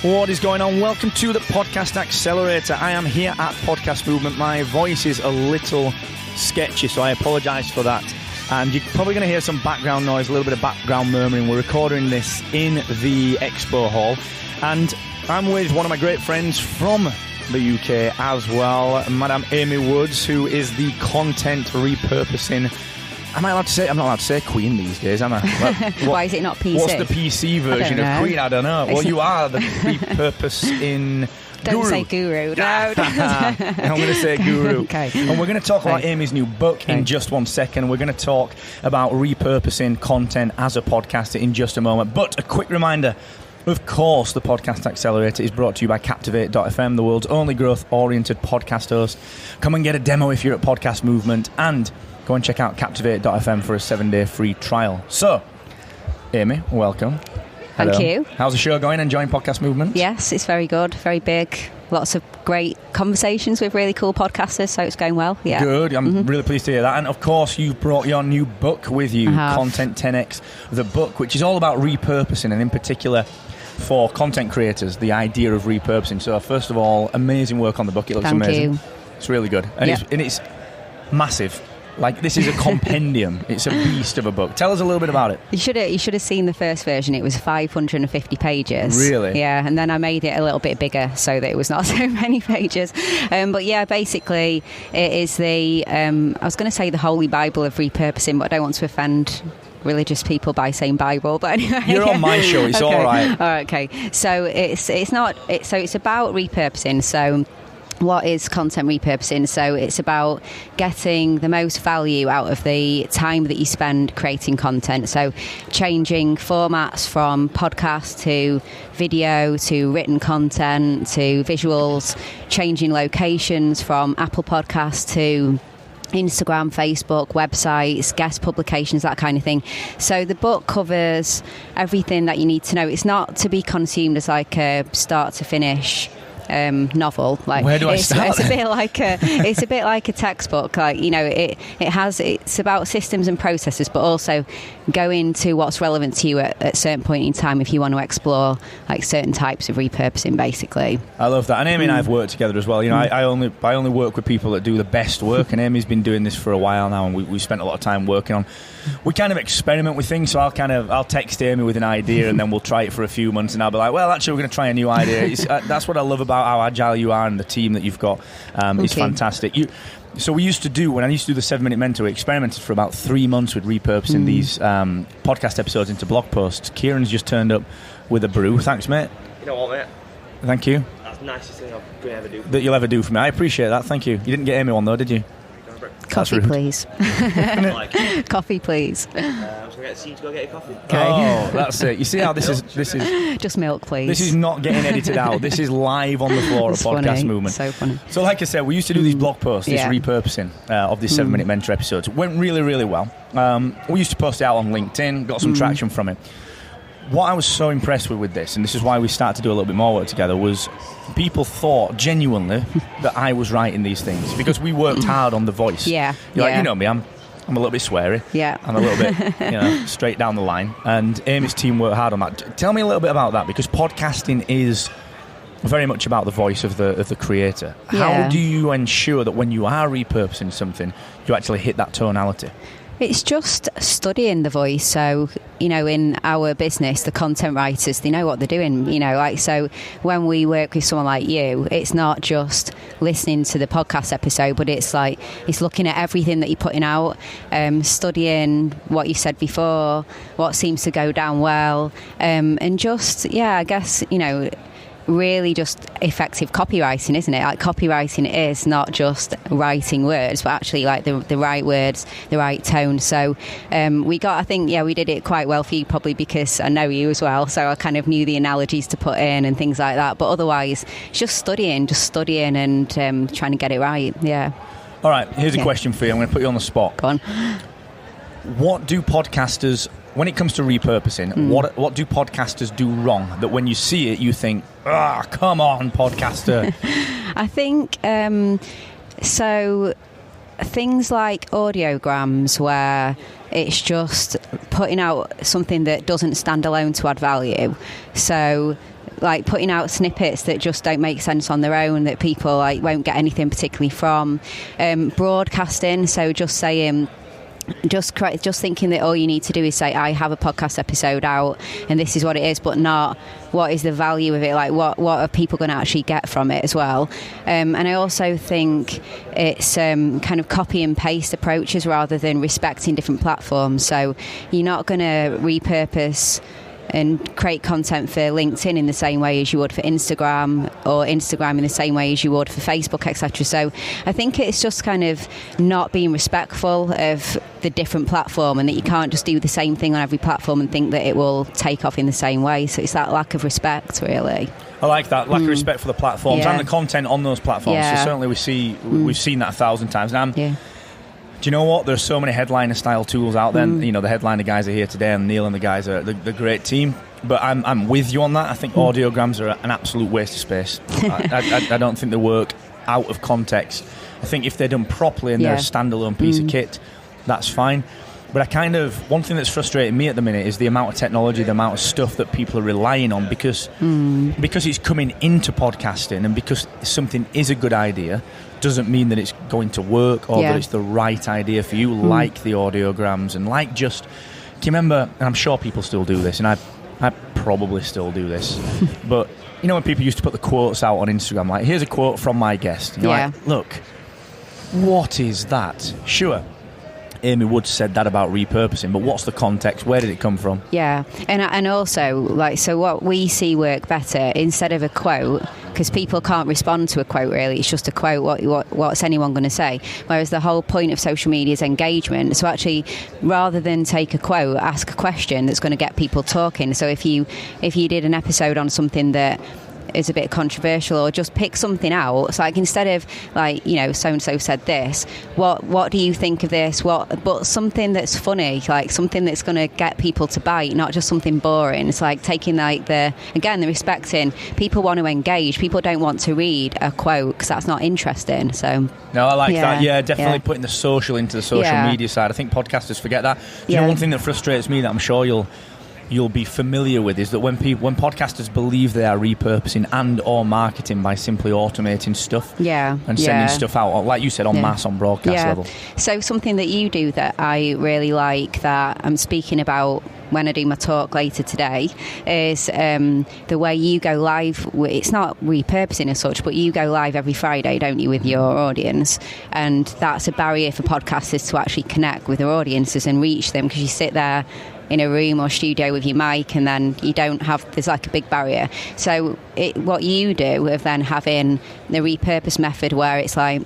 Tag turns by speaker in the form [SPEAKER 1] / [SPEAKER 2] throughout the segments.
[SPEAKER 1] What is going on? Welcome to the Podcast Accelerator. I am here at Podcast Movement. My voice is a little sketchy, so I apologise for that. And you're probably going to hear some background noise, a little bit of background murmuring. We're recording this in the Expo Hall. And I'm with one of my great friends from the UK as well, Madam Amy Woods, who is the content repurposing. Am I allowed to say? I'm not allowed to say Queen these days, am I?
[SPEAKER 2] Why is it not PC?
[SPEAKER 1] What's the PC version of Queen? I don't know. Well, you are the repurposing
[SPEAKER 2] Don't
[SPEAKER 1] guru.
[SPEAKER 2] say guru. No.
[SPEAKER 1] I'm going to say guru.
[SPEAKER 2] Okay.
[SPEAKER 1] And we're going to talk about Amy's new book in just 1 second. We're going to talk about repurposing content as a podcaster in just a moment. But a quick reminder. Of course, the Podcast Accelerator is brought to you by Captivate.fm, the world's only growth-oriented podcast host. Come and get a demo if you're at Podcast Movement, and go and check out Captivate.fm for a 7-day free trial. So, Amy, welcome. Hello.
[SPEAKER 2] Thank you.
[SPEAKER 1] How's the show going? Enjoying Podcast Movement?
[SPEAKER 2] Yes, it's very good, very big. Lots of great conversations with really cool podcasters, so it's going well. Yeah.
[SPEAKER 1] Good. I'm really pleased to hear that. And of course, you've brought your new book with you, Content 10X, the book, which is all about repurposing, and in particular for content creators, the idea of repurposing. So first of all, amazing work on the book. It looks amazing.
[SPEAKER 2] You.
[SPEAKER 1] It's really good. And, it's massive. Like, this is a compendium. It's a beast of a book. Tell us a little bit about it.
[SPEAKER 2] You should have seen the first version. It was 550 pages.
[SPEAKER 1] Really?
[SPEAKER 2] Yeah, and then I made it a little bit bigger so that it was not so many pages. But yeah, basically, it is the, I was going to say the Holy Bible of repurposing, but I don't want to offend religious people by saying Bible, but anyway.
[SPEAKER 1] You're on my show, it's all right.
[SPEAKER 2] All right, okay. So it's about repurposing. So what is content repurposing? So it's about getting the most value out of the time that you spend creating content. So changing formats from podcast to video to written content to visuals, changing locations from Apple Podcasts to Instagram, Facebook, websites, guest publications, that kind of thing. So the book covers everything that you need to know. It's not to be consumed as like a start to finish novel. Like,
[SPEAKER 1] where do I start?
[SPEAKER 2] It's a bit like a textbook. Like, you know, it's about systems and processes, but also go into what's relevant to you at a certain point in time if you want to explore like certain types of repurposing, basically.
[SPEAKER 1] I love that. And Amy and I have worked together as well. You know, I only work with people that do the best work, and Amy's been doing this for a while now, and we spent a lot of time working on. We kind of experiment with things, so I'll text Amy with an idea, and then we'll try it for a few months, and I'll be like, well, actually, we're going to try a new idea. That's what I love about how agile you are, and the team that you've got is fantastic. So when I used to do the 7-Minute Mentor, we experimented for about 3 months with repurposing these podcast episodes into blog posts. Kieran's just turned up with a brew. Thanks, mate.
[SPEAKER 3] You know what, mate?
[SPEAKER 1] Thank you.
[SPEAKER 3] That's the nicest thing I've ever do.
[SPEAKER 1] That you'll ever do for me. I appreciate that. Thank you. You didn't get Amy one, though, did you?
[SPEAKER 2] Coffee, please. Coffee, please.
[SPEAKER 3] I'm going to get to go get your coffee.
[SPEAKER 1] Okay. Oh, that's it. You see how this is
[SPEAKER 2] just milk, please.
[SPEAKER 1] This is not getting edited out. This is live on the floor of Podcast Movement.
[SPEAKER 2] So funny.
[SPEAKER 1] So like I said, we used to do these blog posts, this repurposing of these 7-Minute Mentor episodes. It went really, really well. We used to post it out on LinkedIn, got some traction from it. What I was so impressed with this, and this is why we started to do a little bit more work together, was people thought genuinely that I was writing these things, because we worked hard on the voice.
[SPEAKER 2] Yeah.
[SPEAKER 1] Like, you know me, I'm a little bit sweary.
[SPEAKER 2] Yeah.
[SPEAKER 1] I'm a little bit, straight down the line. And Amy's team worked hard on that. Tell me a little bit about that, because podcasting is very much about the voice of the creator.
[SPEAKER 2] Yeah.
[SPEAKER 1] How do you ensure that when you are repurposing something, you actually hit that tonality?
[SPEAKER 2] It's just studying the voice. So, you know, in our business, the content writers, they know what they're doing, you know, like, so when we work with someone like you, it's not just listening to the podcast episode, but it's like, it's looking at everything that you're putting out, studying what you said before, what seems to go down well, and just, I guess, you know, really just effective copywriting, isn't it? Like, copywriting is not just writing words, but actually like the right words, the right tone. So we did it quite well for you, probably because I know you as well, so I kind of knew the analogies to put in and things like that. But otherwise, just studying and trying to get it right. Yeah.
[SPEAKER 1] All right, here's a question for you. I'm going to put you on the spot.
[SPEAKER 2] Go on.
[SPEAKER 1] What do podcasters, when it comes to repurposing, what do podcasters do wrong that when you see it, you think, come on, podcaster?
[SPEAKER 2] I think, so things like Audiograms, where It's just putting out something that doesn't stand alone to add value. So like putting out snippets that just don't make sense on their own, that people like won't get anything particularly from. Broadcasting, so just saying, just thinking that all you need to do is say, I have a podcast episode out and this is what it is, but not what is the value of it, like what are people going to actually get from it as well. And I also think it's kind of copy and paste approaches rather than respecting different platforms. So you're not going to repurpose and create content for LinkedIn in the same way as you would for Instagram, or Instagram in the same way as you would for Facebook, etc. So I think it's just kind of not being respectful of the different platform, and that you can't just do the same thing on every platform and think that it will take off in the same way. So it's that lack of respect, really.
[SPEAKER 1] I like that lack of respect for the platforms and the content on those platforms.
[SPEAKER 2] Yeah.
[SPEAKER 1] So certainly we've seen that 1,000 times now. Do you know what? There's so many headliner style tools out there. You know, the headliner guys are here today, and Neil and the guys are the great team. But I'm with you on that. I think audiograms are an absolute waste of space. I don't think they work out of context. I think if they're done properly and they're a standalone piece of kit, that's fine. But one thing that's frustrating me at the minute is the amount of technology, the amount of stuff that people are relying on, because it's coming into podcasting, and because something is a good idea doesn't mean that it's going to work or that it's the right idea for you, like the audiograms and like just... Do you remember, and I'm sure people still do this, and I probably still do this, but you know when people used to put the quotes out on Instagram, like, here's a quote from my guest. And you're like, look, what is that? Sure, Amy Wood said that about repurposing, but what's the context? Where did it come from? Yeah,
[SPEAKER 2] and also, like, so what we see work better, instead of a quote, because people can't respond to a quote really, it's just a quote, what's anyone going to say? Whereas the whole point of social media is engagement. So actually, rather than take a quote, ask a question that's going to get people talking. So if you did an episode on something that is a bit controversial, or just pick something out. So like, instead of like, you know, so and so said this, what do you think of this, but something that's funny, like something that's going to get people to bite, not just something boring. It's like taking like the respecting. People want to engage, people don't want to read a quote because that's not interesting. So
[SPEAKER 1] no, I like that. Definitely putting the social into the social media side. I think podcasters forget that. You know, one thing that frustrates me that I'm sure you'll be familiar with is that when podcasters believe they are repurposing and or marketing by simply automating stuff and sending stuff out, like you said, on mass, on broadcast level. So something that you do that I really like, that I'm speaking about when I do my talk later today, is the way you go live. It's not repurposing as such, but you go live every Friday, don't you, with your audience? And that's a barrier for podcasters to actually connect with their audiences and reach them, because you sit there in a room or studio with your mic, and then there's like a big barrier. So what you do of then having the repurpose method, where it's like,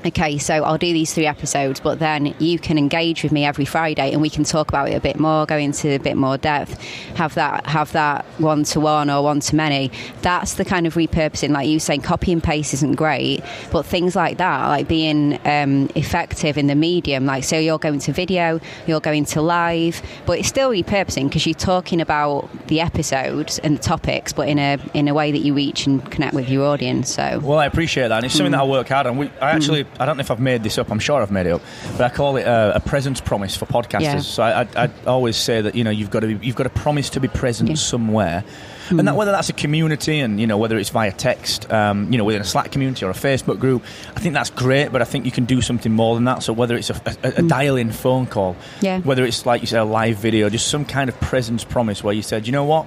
[SPEAKER 1] okay, so I'll do these 3 episodes, but then you can engage with me every Friday and we can talk about it a bit more, go into a bit more depth, have that one-to-one or one-to-many. That's the kind of repurposing, like you saying, copy and paste isn't great, but things like that, like being effective in the medium, like, so you're going to video, you're going to live, but it's still repurposing because you're talking about the episodes and the topics, but in a way that you reach and connect with your audience. So, well, I appreciate that, and it's something that I work hard on. I don't know if I've made this up, I'm sure I've made it up, but I call it a presence promise for podcasters. So I always say that, you know, you've got to promise to be present somewhere. And that, whether that's a community, and you know, whether it's via text, you know, within a Slack community or a Facebook group, I think that's great. But I think you can do something more than that. So whether it's a dial-in phone call, whether it's, like you said, a live video, just some kind of presence promise where you said, you know what,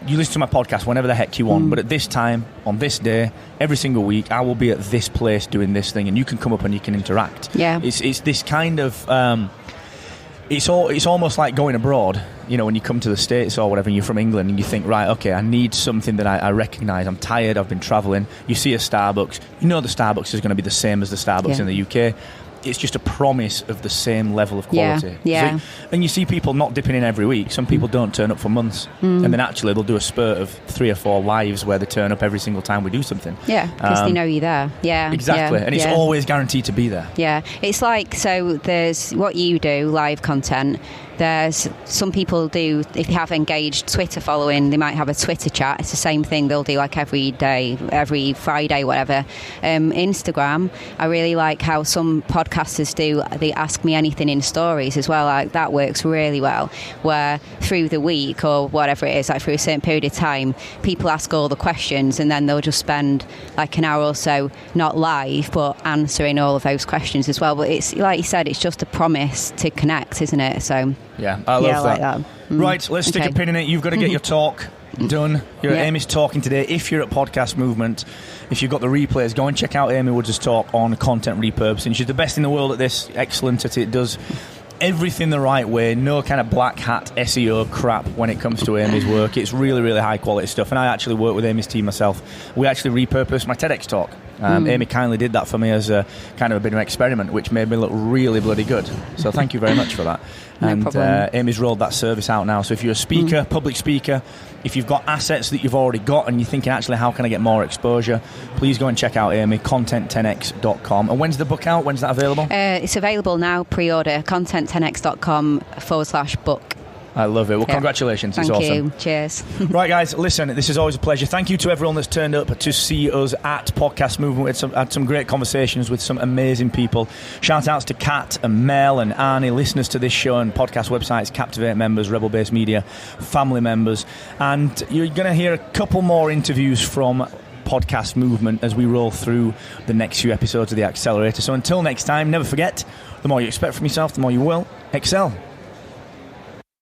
[SPEAKER 1] you listen to my podcast whenever the heck you want, but at this time, on this day, every single week, I will be at this place doing this thing, and you can come up and you can interact. It's this kind of it's almost like going abroad. You know, when you come to the States or whatever, and you're from England, and you think, right, okay, I need something that I recognise. I'm tired, I've been travelling. You see a Starbucks, you know the Starbucks is going to be the same as the Starbucks in the UK. It's just a promise of the same level of quality. So, and you see people not dipping in every week. Some people don't turn up for months, and then actually they'll do a spurt of 3 or 4 lives where they turn up every single time we do something.
[SPEAKER 2] Because they know you're there.
[SPEAKER 1] Exactly, and it's always guaranteed to be there.
[SPEAKER 2] It's like, so there's what you do, live content. there's some people do, if they have engaged Twitter following, they might have a Twitter chat. It's the same thing they'll do like every day, every Friday, whatever. Instagram, I really like how some podcasters do, they ask me anything in stories as well. Like that works really well, where through the week or whatever it is, like through a certain period of time, people ask all the questions and then they'll just spend like an hour or so, not live, but answering all of those questions as well. But it's like you said, it's just a promise to connect, isn't it? So
[SPEAKER 1] yeah, I love
[SPEAKER 2] like
[SPEAKER 1] that.
[SPEAKER 2] Mm.
[SPEAKER 1] Right, let's stick a pin in it. You've got to get your talk done. You're at Amy's talking today. If you're at Podcast Movement, if you've got the replays, go and check out Amy Woods' talk on content repurposing. She's the best in the world at this, excellent at it, does everything the right way, no kind of black hat SEO crap when it comes to Amy's work. It's really, really high quality stuff. And I actually work with Amy's team myself. We actually repurposed my TEDx talk. Amy kindly did that for me as a kind of a bit of an experiment, which made me look really bloody good. So thank you very much for that.
[SPEAKER 2] No problem.
[SPEAKER 1] Amy's rolled that service out now. So if you're a speaker, public speaker, if you've got assets that you've already got and you're thinking, actually, how can I get more exposure, please go and check out Amy, content10x.com. And when's the book out? When's that available?
[SPEAKER 2] It's available now, pre-order, content10x.com/book.
[SPEAKER 1] I love it. Well, congratulations.
[SPEAKER 2] Thank
[SPEAKER 1] it's awesome.
[SPEAKER 2] you. Cheers.
[SPEAKER 1] Right, guys, listen, this is always a pleasure. Thank you to everyone that's turned up to see us at Podcast Movement. We had some great conversations with some amazing people. Shout outs to Kat and Mel and Arnie, listeners to this show and podcast websites, Captivate members, Rebel Base Media, family members. And you're going to hear a couple more interviews from Podcast Movement as we roll through the next few episodes of the Accelerator. So until next time, never forget, the more you expect from yourself, the more you will excel.